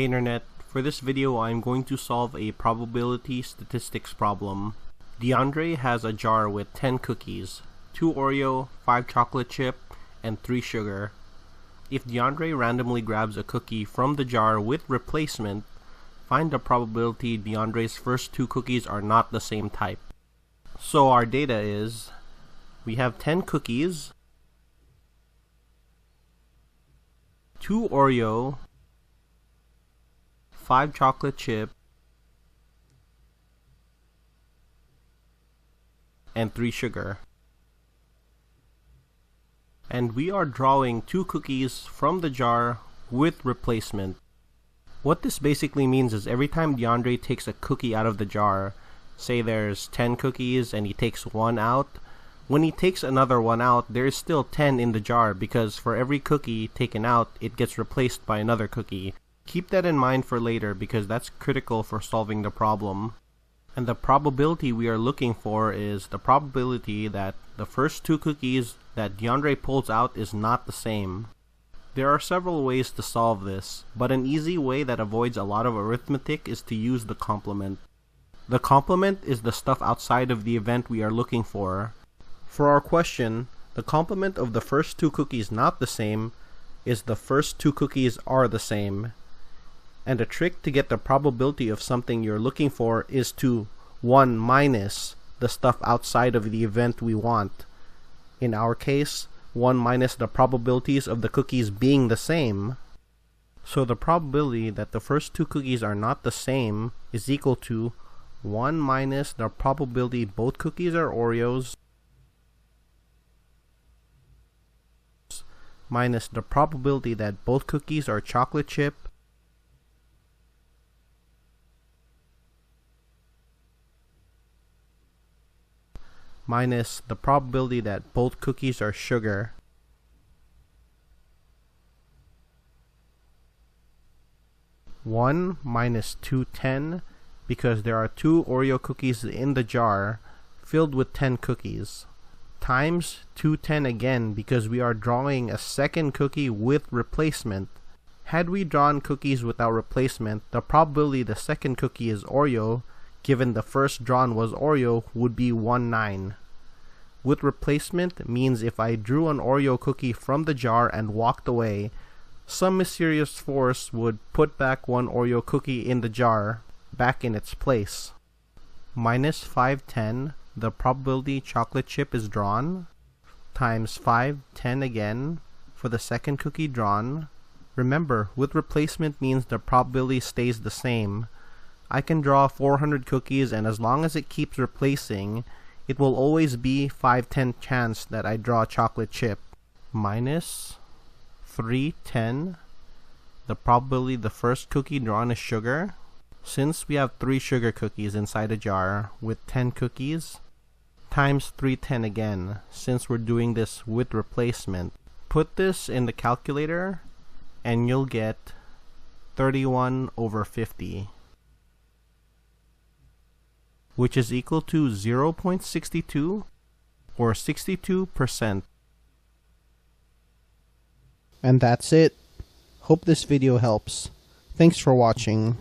Hey Internet, for this video I'm going to solve a probability statistics problem. DeAndre has a jar with 10 cookies, 2 Oreo, 5 chocolate chip, and 3 sugar. If DeAndre randomly grabs a cookie from the jar with replacement, find the probability DeAndre's first 2 cookies are not the same type. So our data is, we have 10 cookies, 2 Oreo, 5 chocolate chip, and 3 sugar. And we are drawing 2 cookies from the jar with replacement. What this basically means is every time DeAndre takes a cookie out of the jar, say there's 10 cookies and he takes 1 out, when he takes another 1 out, there is still 10 in the jar because for every cookie taken out, it gets replaced by another cookie. Keep that in mind for later because that's critical for solving the problem. And the probability we are looking for is the probability that the first 2 cookies that DeAndre pulls out is not the same. There are several ways to solve this, but an easy way that avoids a lot of arithmetic is to use the complement. The complement is the stuff outside of the event we are looking for. For our question, the complement of the first 2 cookies not the same is the first 2 cookies are the same. And a trick to get the probability of something you're looking for is to 1 minus the stuff outside of the event we want. In our case, 1 minus the probabilities of the cookies being the same. So the probability that the first 2 cookies are not the same is equal to 1 minus the probability both cookies are Oreos minus the probability that both cookies are chocolate chip minus the probability that both cookies are sugar. One minus 210 because there are 2 Oreo cookies in the jar filled with 10 cookies times 210 again because we are drawing a second cookie with replacement. Had we drawn cookies without replacement, the probability the second cookie is Oreo given the first drawn was Oreo would be 1/9. With replacement means if I drew an Oreo cookie from the jar and walked away, some mysterious force would put back 1 Oreo cookie in the jar back in its place. Minus 510, the probability chocolate chip is drawn, times 510 again for the second cookie drawn. Remember, with replacement means the probability stays the same. I can draw 400 cookies and as long as it keeps replacing, it will always be 5/10 chance that I draw chocolate chip. Minus 310, the probability the first cookie drawn is sugar. Since we have 3 sugar cookies inside a jar with 10 cookies, times 310 again, since we're doing this with replacement. Put this in the calculator and you'll get 31/50. Which is equal to 0.62 or 62%. And that's it. Hope this video helps. Thanks for watching.